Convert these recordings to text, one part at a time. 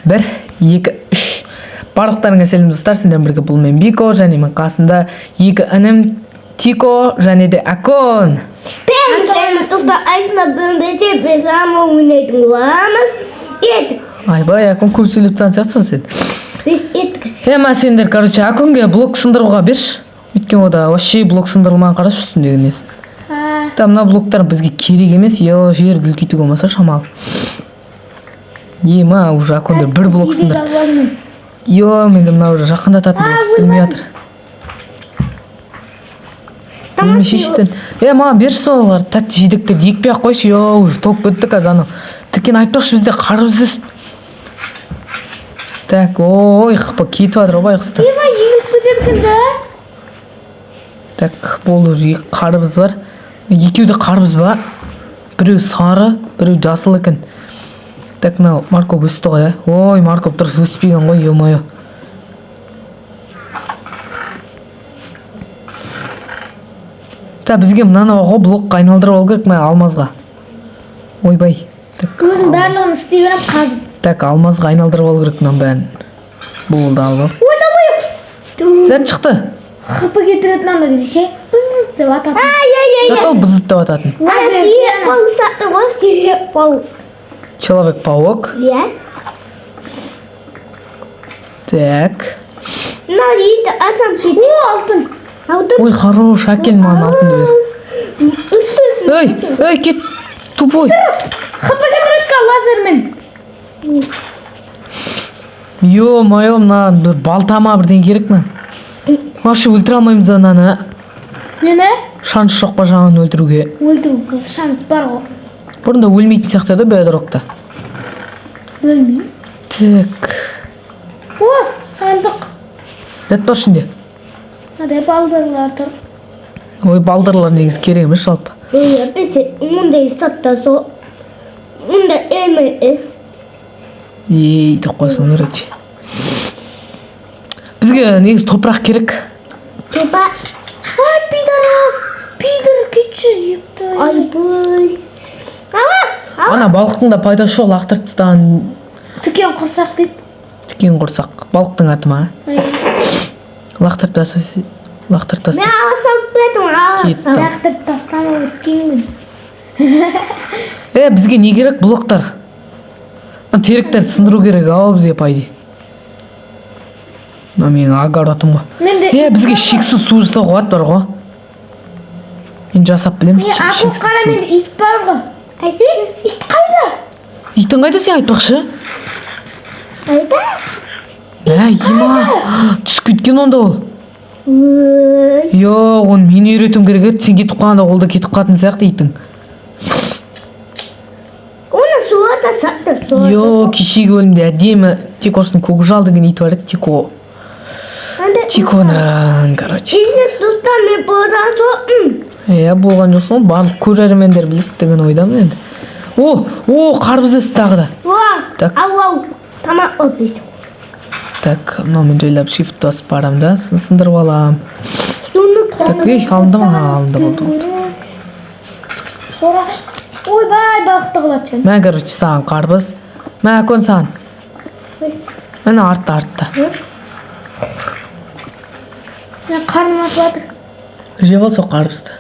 1, 2, 3. Барлықтарыңа сәлем достар, сендермен бірге бұл мен Biko, және мен қасымда 2 інім Tiko және де Акон. Айбай, Акон көп сөйлеп тұрған сияқтысың сен. Сендер, короче, Аконге блок сындыруға берші. Өйткені ода вообще блок сындырылмаған, қарашы үстіндегі несін. Мына блоктар бізге керек емес, жерді үлкейтуге болмаса шамалы. Уже Акондер бір блок сындыр. Менде мына уже жақындататын блок істелмей жатыр. Неме шешістен. Маған берші солар, тәтті жидектерді екпей ақ қойшы. Уже толып көттік азаны. Тікен айтпақшы бізде қарбыз өст. Так, қыпа кетіп жатыр, обай қыста. Так, болды уже екі қарбыз бар. Екеуде қарбыз бар. Біреу сары, біреу жасыл екен. Так, мынау Марков өсті ғой, Марков дұрыс өспеген ғой, ё-моё. Бізге мынаны оғы блокқа айналдырып ал керек, мә алмазға. Ойбай. Өзім барлығын істей берем қазып. Так, алмазға айналдырып ал керек мынаны бәрін. Болды алып ал. Зәт шықты. Қыпы кетіретін анда дейді ше. Бызыт деп ататын. Жатал бызыт деп ататын. Человек-паук. Так. Алтын. Ой, хорош, әкел маған алтын бер. Ой, кет, тупой. Қыпы кетіретке лазермен. Ё-моё, мына балтама бірден керек ме? Вообще өлтіре алмаймыз ананы. Мені? Шанс жоқ па жағын өлтіруге? Өлтіруге шанс бар ғой. Бұрында өлмейтін сияқты да бәдірокта. Өлмей. Так. Сандық. Зәт бар ішінде. Адай балдырлар тұр. Ой, балдырлар негіз керек емес жалпы. Мұндай саттасо. Мұндай емес. Дейді қойсын өрәтші. Бізге негіз топырақ керек. Топырақ? Ай, пидорас. Пидор кетші епті. Ай, бұй. Ана балықтың да пайдасы жоқ, лақтырып тастаған. Тікен құрсақ дейді. Тікен құрсақ. Балықтың аты ма? Лақтырып таста. Мен аласам бәтім аласам. Лақтырып тастама өткенмін. Бізге не керек блоктар? Теректерді сындыру керек, бізге пайды. Менің огородым ғой. Бізге шексіз су жасау қуат бар ғой. Мен жасап білем. Ақыл қара менде ит бар ғой. Ит қайда? Итің қайда сен айтпақшы? Қайда? Ема, түсіп кеткен онда ол. Оны мен үйретім керек еді, сен кетіп қалғанда ол да кетіп қатын сияқты итің. Оны суата сатты. Кешегі өлімде әдемі Тикоштың көкжал деген ит бар еді, Тико. Тиконың, короче. Болған жоқсын, барлық көрермендер біледі деген ойдамын енді. Қарбыз өсті тағы да. Тамақ өтпейді. Так, мен жайлап shift басып барам да, сындырып алам. Так, алынды ма? Алынды болды. Ойбай, бақты қылатын. Мен, короче, саған қарбыз. Мен, Акон саған. Мен артта. Мен қарным атылады. Жеп алса қарбызды.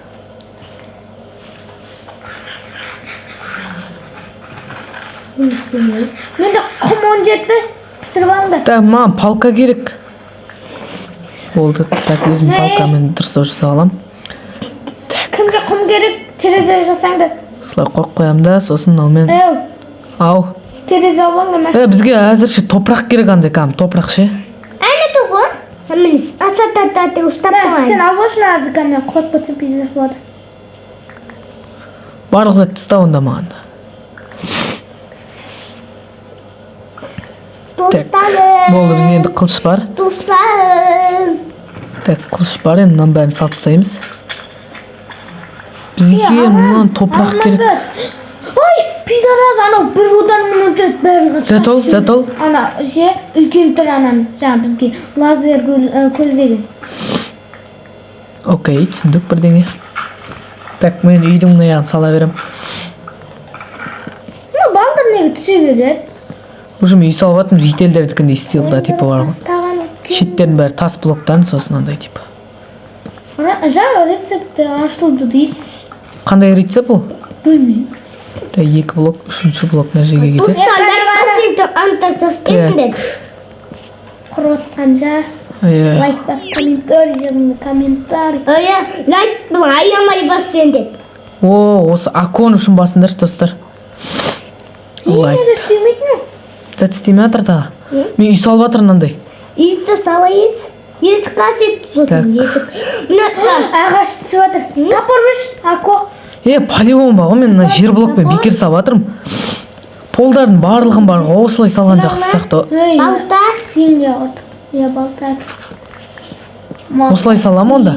Менде құм 17 пісіріп алыңдар. Так, маған палка керек. Болды, так, өзім палкамен дұрыстау жасап алам. Кімге құм керек? Терезе жасаңдар. Осылай қойып да, сосын мынаумен. Ау. Терезе алыңдар. Бізге әзірше топырақ керек андай кәм, топырақ ше. Әне тоғыр? Асатататы ұстап қойын. Сен алғашын азы кәмен қот бұтын пизір болады. Барлық зәт тыста онда маған. Болды, біз енді қылыш бар. Так, қылыш бар, енді мынан бәрін салып тастаймыз. Бізге мұнан топырақ керек. Ой, пидораз, анау бір одан мен өтіріп бәрі. Зәтол. Ана, үлкен тұр анан, бізге лазер көздеген. Окей, түсіндік бірдеңе. Так, мен үйдің аяғын сала берем. Балдар неге түсе береді? Уже мен үй салып жатырмын, жителдердікіндей стилда типа бар ғой. Шеттердің бәрі тас блоктан, сосын андай типа. Жаңа рецепті ашылды дейді. Қандай рецепт бұл? Білмеймін. 2 блок, 3 блок мына жерге кетеді. Құрып отқанша лайк бас, комментарий. Лайк аямай бас сен деп. Осы акон үшін басыңдаршы достар. Неге істемейтін? Зат істемей жатыр тағы. Мен үй салып жатырмын андай. Үйді салайыз. Есік қасет тұтын етіп. Ағаш түсіп жатыр. Тапыр біш, ако. Полигон ба ғой, мен мына жер блокпен бекер салып жатырмын. Полдардың барлығын бар ғой, осылай салған жақсы сияқты. Балта? Сен жауыт. Балта. Осылай салам онда.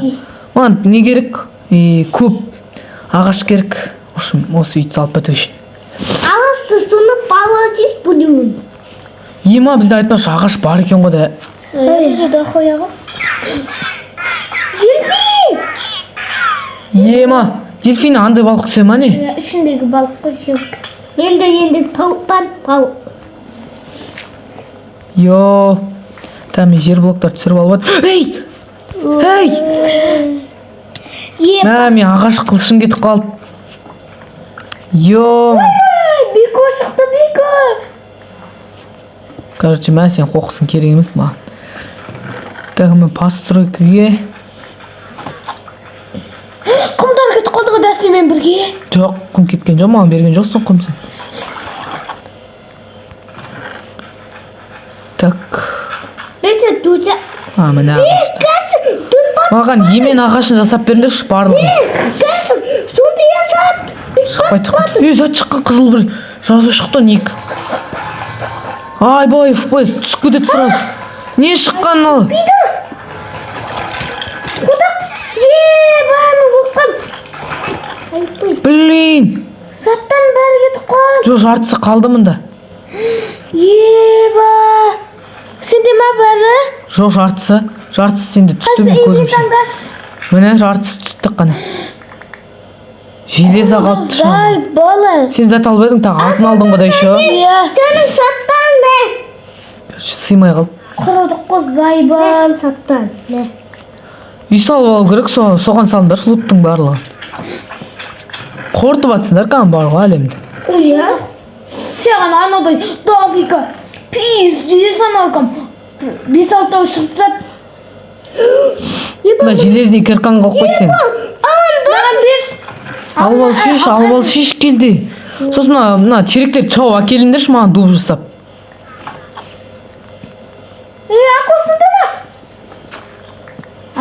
Маған не керек? Көп ағаш керек. Осы үйді салып біту үшін. Ағашты сұнып баласыз бұдың. Ема бізде айтпашы, ағаш бар екен ғой да. Жерде қояға. Дельфин! Ема, дельфин андай балық түсе ма не? Ішіндегі балық қой жеук. Менде енді тауық бар, тауық. Там жер блоктар түсіріп алып жатыр. Мен ағаш қылышым кетіп қалды. Biko шықты, Biko. Короче, мен сен қоқысын керек емес маған. Так, мен постройкаге. Құмдар кетіп қалды ғой дәсемен бірге. Жоқ, құм кеткен жоқ, маған берген жоқсың құм сен. Так. Міне ағашты. Маған емен ағашын жасап беріңдерші барлығын. Зат шыққан қызыл бір жазу шықты ник. Айбай, түсіп кетеді сразу. Не шыққан ол? Блин. Заттан бәрі кетіп қалды. Жоқ, жартысы қалды мұнда. Сенде ма бәрі? Жоқ, жартысы сенде түсті мен көзімше. Міне жартысы түсті қана. Железа қалды шағын. Сен зат алып едің, тағы алтын алдың ғой да еще. Сенің саттан бе? Сыймай қалды. Құрыдық қой зайбан саттан. Үй салып алу керек, соған салындар шылыптың барлығы. Қортып атсындар кән барлығы әлемді. Сен анадай дофига пиз жүйе саналғам. 5-6 шығып зат. Мына железный кіркан қалып қойды сен. Алып ал шеш келді. Сосын мына теректер чауып әкеліңдерші маған дұл жасап. Ақосында ма?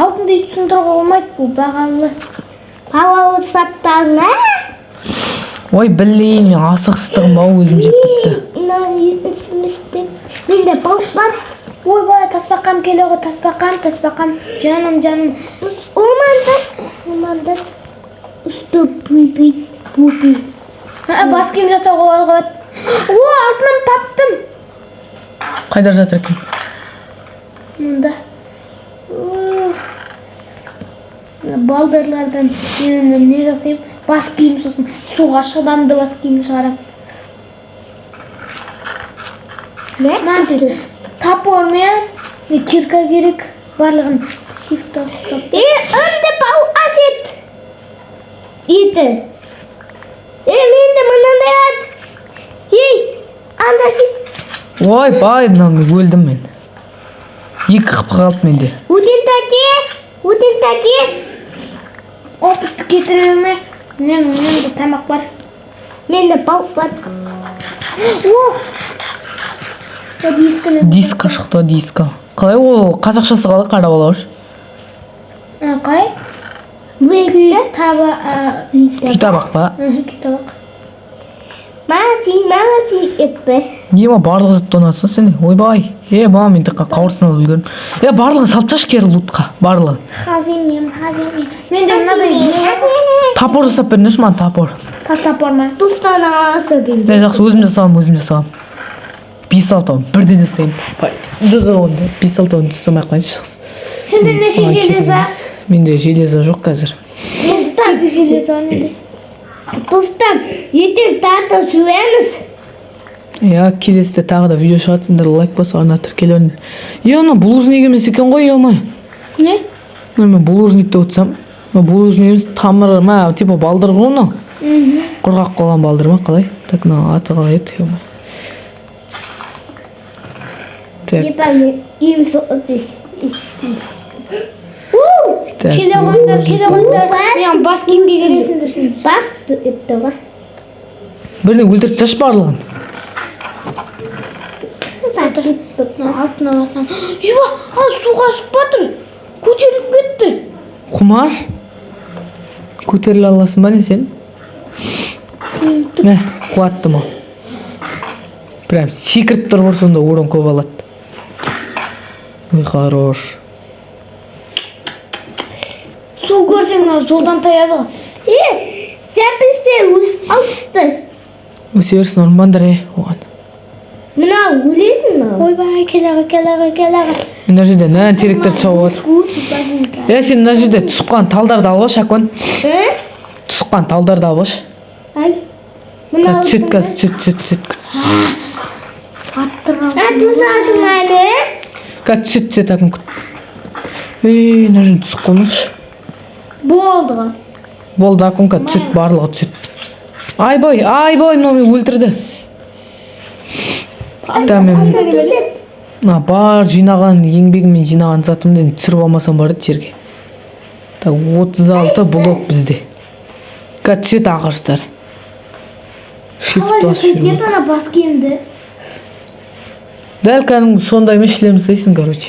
Алтын дейді түсіндіруға болмайды, бұл бағалы. Бағалы саттағына? Ой, блин, мен асығыстығым ба өзім жеп бітті. Менде балық бар. Ой, бай, таспақам келе ғой, таспақам. Жаным. Оманды. Үсті пүй. Бас киім жасауға алғат. Алтыным таптым. Қайда жатыр екен? Мұнда. Балдарлардан не жасайым? Бас киім сосын суға шыдамды бас киім шығарам. Мән деді. Тапормен кирка керек. Барлығын шифт асып. Önde бау асет. Еті. Менде мұнандай ат. Анда шифт. Ой, бай, мынау мен өлдім мен. Екі қып қалды менде. Уден тәте. Опытты кетіреуіме. Менде тамақ бар. Менде балық бар. Диско шықты, диско. Қалай ол қазақшасы қалай қарап алауыш? Қай? Күйтабақ ба? Күйтабақ. Маси етпе. Ема барлығы зытты ұнатсын сені? Ойбай. Маған мен тыққа қауырсын алып үлгерім. Барлығын салпташ кері лутқа, барлығы. Хазинем. Менде ұнадай. Тапор жасап беріңдерші маған тапор. Тапор ма? Тұстан ағасы келді. Жақсы, өзім жасағам. 5-6 бірден жасайым. Жүзі онда 5-6 жасамай қойыншы. Сенде неше железа? Менде железа жоқ қазір. Сәлгі железа менде. Тұстан, ертең тарта сөйеміз. Я келесіде тағы да видео шығатсыңдар, лайк басып, тіркелеріңдер. Мына булыжник емес екен ғой, Не? Мен булыжник деп отырсам, булыжник емес, тамыры, типа балдыр ғой оны. Құрғақ қалған балдыр ма, қалай? Так, аты қалай еді, Так. Келе қойыңдар. Мен бас киімге келесіңдер сен. Бас етті ғой. Бірден өлтіріп таш барлығын. Алтына басам. Суға шықпа тұр. Көтеріліп кетті. Құмаш? Көтеріле аласың ба не сен? Қуатты ма? Прям секіріп тұр бар, сонда орын көп алады. Ой, хорош. Су көрсең, жолдан таяды ғой. Сен білсе алыпты. Өсерсің ормандар, оған. Мына өлесің ма? Ойбай, келеға. Мына жерде нән теректер чауып отыр. Сен мына жерде түсіпқан талдарды алып, Шакон. Түсіпқан талдарды алып. Түсет қазір, түсет. Аттырғасын әлі. Түсет, әкім күт. Мына жерде түсіп қоймақшы. Болды ғой. Болды, әкім күт, түсет, барлығы түсет. Айбой, мынау өлтірді. Бар жинаған, еңбегімен жинаған затымды түсіріп алмасам барды жерге. 36 блок бізде. Түсет ағаштар. Shift бас жүру. Бас киімді. Дәл кәдімгі сондай мешілеміз сайсын, короче.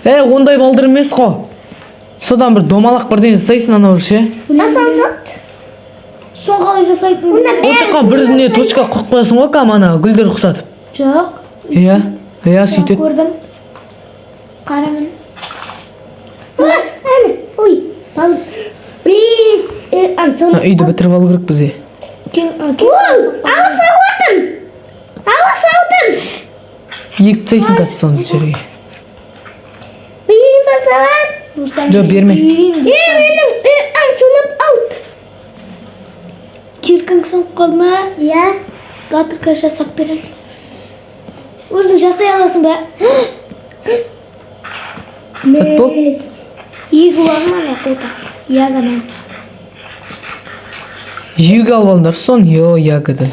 Ондай балдыр емес қо. Содан бір домалақ бірден жасайсын, анау ше. Соң қалай жасайтын? Отыққа бірдіне точка қоқ қоясың ғой, ана гүлдер ұқсатып. Жоқ. Сөйтет. Көрдім. Қарамын. Үйді бітіріп алу керек бізе. Алысаудым. Егіп сайсын қазір соны жерге. Бейін басалар. Жоқ, берме. Менің сұнып ауд. Керкің сынып қалма. Гатырка жасап берем. Өзің жасай аласың ба? Так бол. Егі бар ма не қойта? Яганы. Жеуге алып алыңдар сон, ягыды.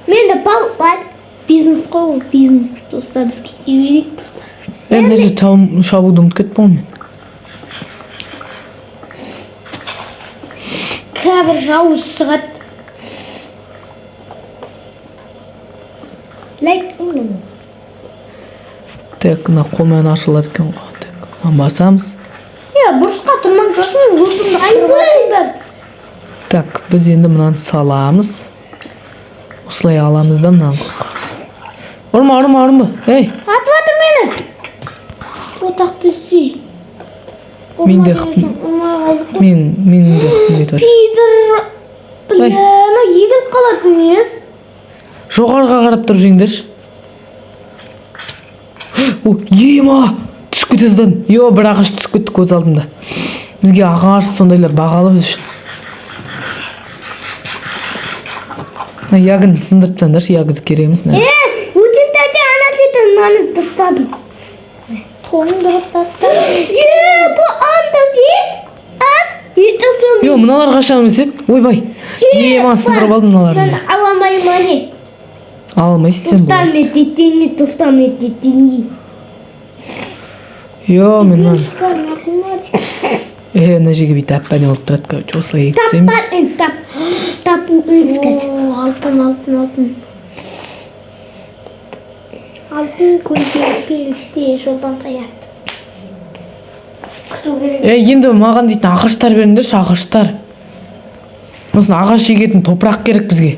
Менде балық бар. Бизнес қой, бизнес достар бізге үйрек достар. Мына же шабуды ұмытып кетіп болмын мен. Кәбір жауыз шығады. Так, мына қолмен ашылады екен ғой. Басамыз. Бұрышқа тұрман көрсің, көрсіңді айныңдар. Так, біз енді мынаны саламыз. Осылай аламыз да мынаны. Ұрма. Атып атыр мені. Отақты сүй. Мен де қыпым етіп. Пидір. Білемі, егіліп қалардың ез. Жоғарға қарап тұр жеңдерші. Ема! Түсіп кетесізден. Бір ағаш түсіп кетті көз алдымда. Бізге ағаш сондайлар бағалы біз үшін. Ягын сындыртсаңдаршы, ягыды кереміз. Өтін тәте анасетің маны тұстадым. Тоғын дұрып тастадым. Бұл анда дес. Мыналар қашан өсет? Ойбай. Ема сындырып алдым мыналарды. Аламай мане. Алмайсың сен бұл. Тұстам еттетіңі. Мен мына жерге бейті әппәне олып тұрады, короче, осылай егітсеміз. Тап алтын. Алтын көзге жолдан таяды. Енді маған дейтін ағаштар беріңдерші, ағаштар. Мұсын ағаш егетін топырақ керек бізге.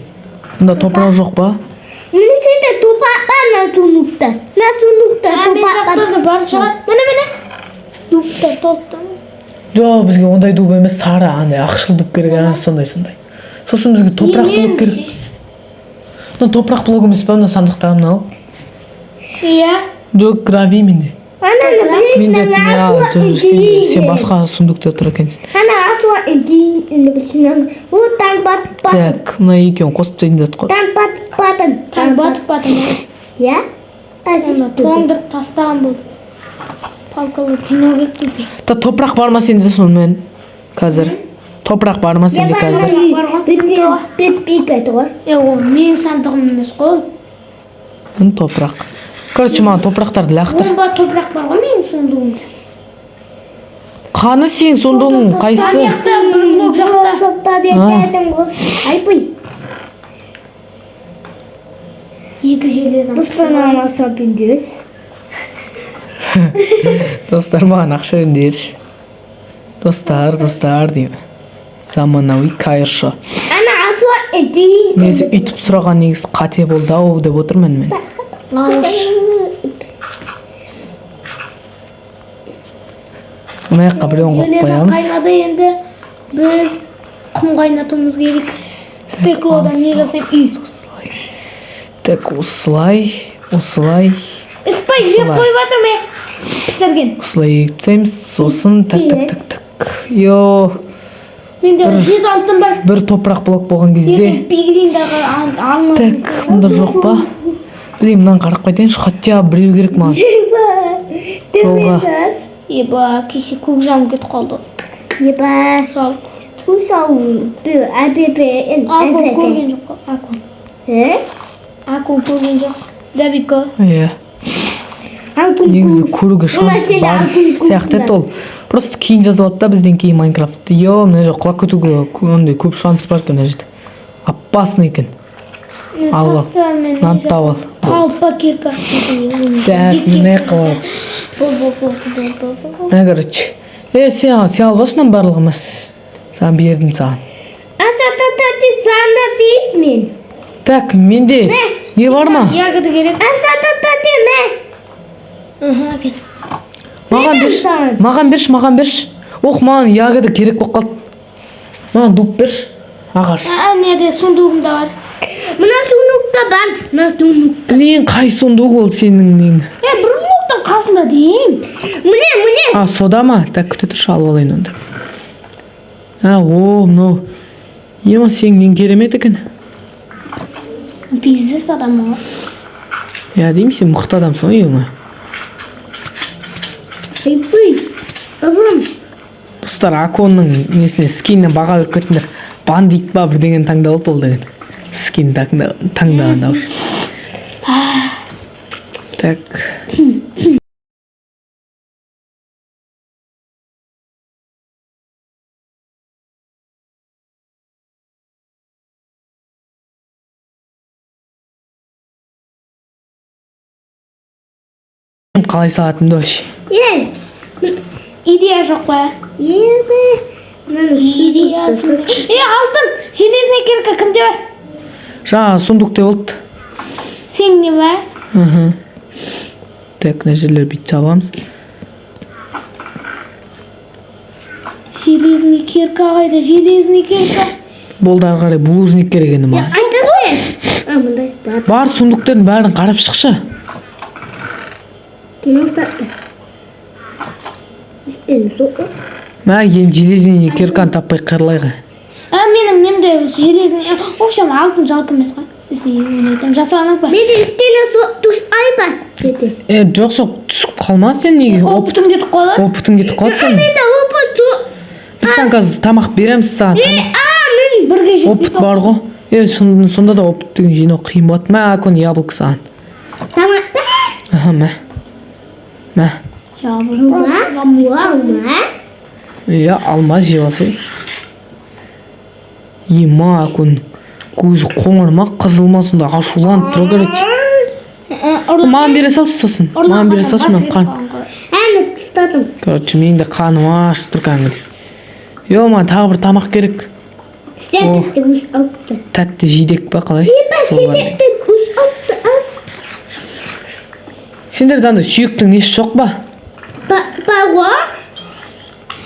Мұнда топырақ жоқ ба? Мені сенде топақта насунукта. Топақтарды бар шығар. Мені. Дупта, топта. Жоқ, бізге ондай дуб емес, сары, ақшыл дуб керек, сондай. Сосын бізге топырақ блок керек. Топырақ блок емес па, мына сандықтағы мынау? Жоқ, гравий менде. Сен басқа сундукта тұр екенсің. Так, мына екеуін қосып тастайтын зат қой. Таң батып батың. Иә? Тоңдырып тастаған бұл. Палкалы жинау керек бізде. Топырақ бар ма сенде сонымен? Қазір. Топырақ бар ма сенде қазір? Бітпейік айты ғой. Ол менің сандығым емес қой. Топырақ. Короче, маған топырақтарды лақтыр. Бомба топырақ бар ғой менің сондығым. Қаны сен сондығың қайсы? Айпый. Екі железім. Бұстанан ақша бендес. Достар, маған ақша өндерші. Достар деймін. Заманауи қайыршы. Ана асуа әді. Несі үйтіп сұраған негіз қате болды ау деп отырмын мен. Мына жаққа біреуін қойып қоямыз. Қайнады енді біз құм қайнатуымыз керек. Стеклодан не жасап үй. Так, осылай. Іспай жеп қойып атыр ме? Пісірген. Осылай ектіміз, сосын так. Йо. Менде 7-6 бар. Бір топырақ блок болған кезде. Пигриндағы алма. Так, мұнда жоқ па? Білейм, мұнан қарап қайтайыншы, хотя біреу керек маған. Жолға. Кеше көк жам кетіп қалды. Сол. Аку көрген жоқ қой. Аку көрген жоқ. Да, Biko. Иә. Негізі көруге шансы бар сияқты еді ол. Просто кейін жазып алды да бізден кейін Майнкрафт. Йо, мына жер құлап кетуге көп шанс бар екен мына жерде. Опасно екен. Ал ал. Нан тауып ал. Қалпа кирка. Так, мына жаққа барып. Короче. Сен албашы нам барлығыма. Саған бердім саған. Санда дейсің. Так, менде не бар ма? Ягода керек. Маған берші. Оқ, маған ягода керек болып қалды. Маған дұп берші. Ағаш. Неде сундуғымда бар. Мына сундуқта бар. Білейін, қай сундуқ ол сенің нең? Бір блоктың қасында дейін. Міне. Сода ма? Так, күте тұршы алып алайын онда. Мынау. Ема, сен нең керемет екен. Бизнес адам ғой. Я деймін, сен мықты адамсың ғой, ема. Достар, Аконның несіне скиннен баға өріп көтіндер. Бандит ба бірдеген таңдалды ол деген. Скин таңдағанда ұш. Так. Қалай салатымды вообще? Идея жоқ па? Идеясын. Алтын! Железный кирка кімде бар? Жаңа сундукте болды. Сен не бар? Так, мына жерлер бүйтіп жабамыз. Железный кирка қайда? Железный кирка. Болды, ары қарай булыжник керек енді маған. Бар сундуктердің бәрін қарап шықшы. Мә, енді железный кирканы таппай қырылайға. Менің немде железный... В общем, алтын жалко емес қой. Жасағанық па? Менде істелі түс ай бар. Жоқ, түсіп қалма сен неге? Опытың кетіп қалады. Опытың кетіп қалады сен. Біз саған қазір тамақ береміз саған. Опыт бар ғой. Сонда да опыт деген жинау қиын болады. Мә, Акон яблоко саған. Мә. Алма жеп алсай. Ема, Акон көзі қоңыр ма, қызыл ма, сонда ашуланып тұр короче. Маған бере салшы сосын. Маған бере салшы, мен қан. Короче, мен де қаным ашып тұр кәңгіл. Маған тағы бір тамақ керек. Тәтті жидек па қалай? Сендерде андай сүйектің несі жоқ ба?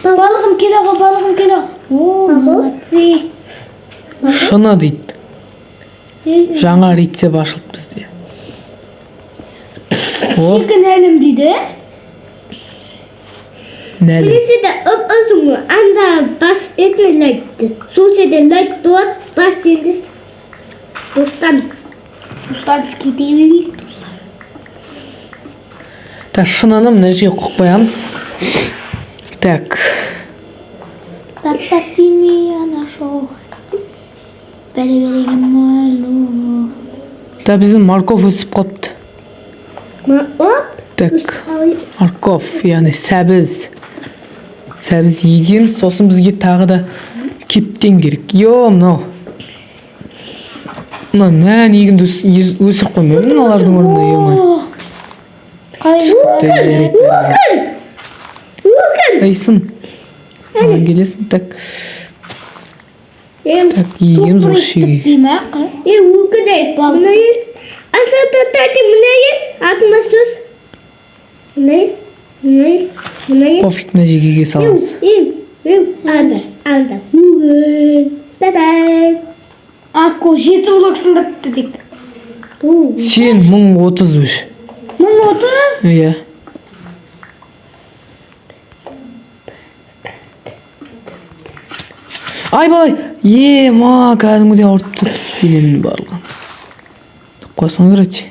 Балығым келе ғой. Молодцы. Шыны дейді. Жаңа рецепт ашылды бізде. Секін әлім дейді. Нәлім. Birisi de ıp anda bas etme like'tı. Suçede like doğat bas dediniz. Dostlar biz кетейік. Так, шынаны мына жерге қойып қоямыз. Так. Так тимей ана шоу. Бәрі-бәріге малу. Да, біздің морков өсіп қопты. Так, морков, яғни сәбіз. Сәбіз егеміз, сосын бізге тағы да кептен керек. Мынау. Мынау нән егімді өсір қоймаймын, мыналардың орнында, Айсын. Келесің, так. Так, егеміз осы шеге. Өкін айт, мұна ес. Асата тәті мұна ес. Атыма сөз. Мұна ес. Пофиг, мына жегеге саламыз. Алда. Өкін. Та-дай. Ако, 7 блок сындырыпты дек. Сен 1030 өш. 1030? Иә. Ай балай, ма, кәдімгідей ауырып тұр. Денемнің барлығын. Қойсаң көрәтші.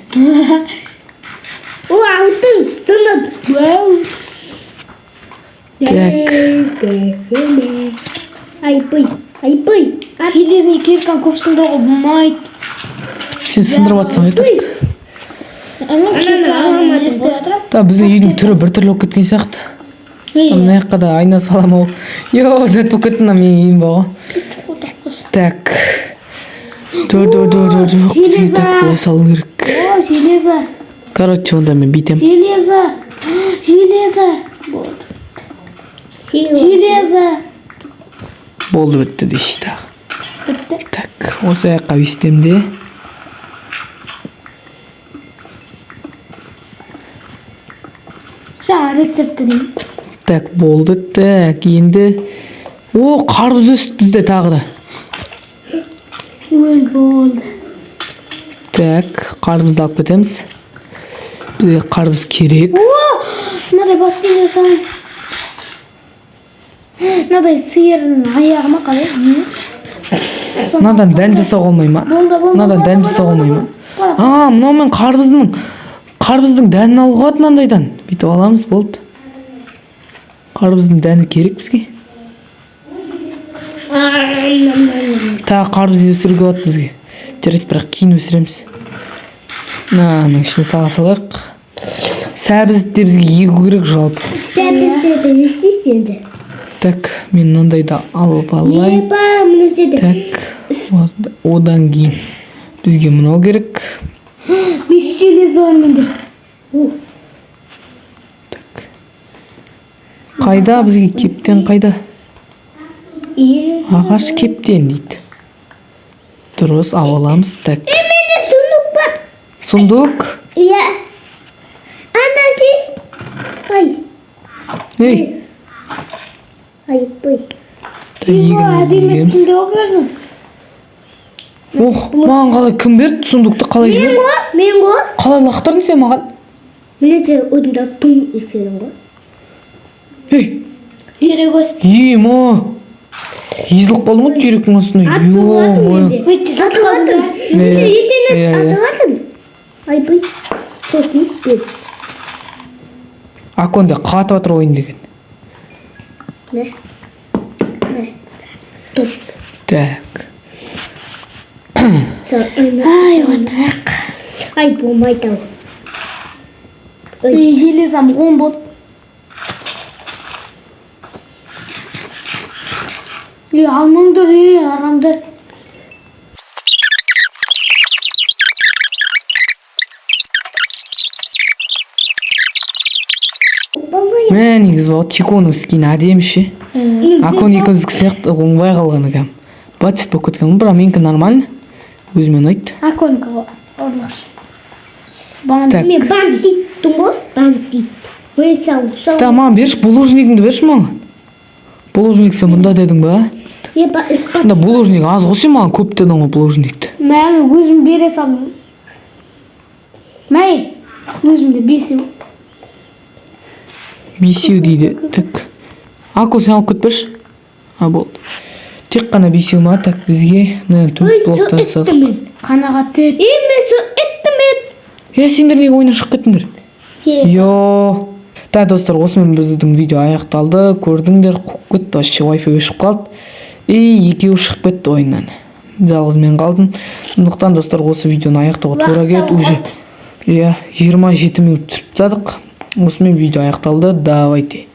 О, алтын, сынып. Так. Айпый. Железный киркан көп сындыруға болмайды. Сен сындырып атсың, айтырық. Да, біздің үйдің түрі бір түрлі өп кеткен сияқты. Мына жаққа да айна салам ол. Зәт өп кеттін, менің үйім баға. Так. Жоқ. Бізге так болай салу керек. О, железа. Короче, онда мен битем. Железа. Болды бітті дейші тағы. Бітті. Так, осы аяққа өстемде. Жаңа рецепті дейм. Так, болды. Так, енді... О, қарбыз өсті бізде тағы да. Болды. Так, қарбызды алып кетеміз. Бізге қарбыз керек. О, мынадай баспен жасам. Мынадай сиырдың аяғыма қалай? Мынадан дән жасауға болмай ма? Мынадан дән жасауға болмай ма? Мынау мен қарбыздың дәнін алуға болады мынандайдан. Бүйтіп аламыз, болды. Қарбыздың дәні керек бізге. Тағы қарбыз өсіруге болады бізге. Жарайды, бірақ кейін өсіреміз. Мынаның ішіне салайық. Сәбізді бізге егу керек жалпы. Сәбізді өстейсіңді. Так, мен мынандайды алып алайын. Так, одан кейін бізге мынау керек. Бес железа бар менде. Так. Қайда бізге кептен қайда? Ағаш кептен дейді. Дұрыс, аламыз. Так. Менде сундук бар. Сундук? Иә. Ана сіз. Ей. Айпый. Егеміз. Маған қалай кім берді сундукты, қалай жібер? Мен ғой. Қалай лақтырдың сен маған? Мен сен өзімді тұң есерім ғой. Ей. Жерек өсті. Ема. Езіліп қалдың ғой жеректің астына. Атылатын. Атылатын. Айпый. Сосын бет. Аконда қатып атыр ойын деген. Ne? Топ. Так. Ай, отрақ. Ай, болмайды ау. Железам 10 болды. Алмаңдар, арамдар. Мә, негізі бау, Тиконың скин әдемші. Акон екіміздікі сияқты оңбай қалғаны кәм. Батшыт болып кеткен, бірақ менікі нормально. Өзіме ұнайды. Аконка орлаш. Так. Мен бандиттің ғой? Бандит. Да, маған берші, булыжнигіңді берші маған. Булыжник сен мұнда дедің ба? Да, булыжник аз ғой сен маған көп дедің ғой булыжникті. Мәңі өзім бере салдым. Мәй, өзімді бесеу. Бесеу дейді. Так. Аку сен алып кетпеші. Болды. Тек қана бесеу ма, так бізге мына 4 блоктан садық. Қанағат ет. Мен сол еттім. Сендер неге ойынан шығып кеттіңдер? Йо. Да, достар, осымен біздің видео аяқталды. Көрдіңдер, қуып кетті, вообще Wi-Fi өшіп қалды. Екеуі шығып кетті ойыннан. Жалғыз мен қалдым. Сондықтан достар, осы видеоны аяқтауға тура келді. Уже 27 минут түсіріп тастадық. Осымен видео аяқталды. Давайте.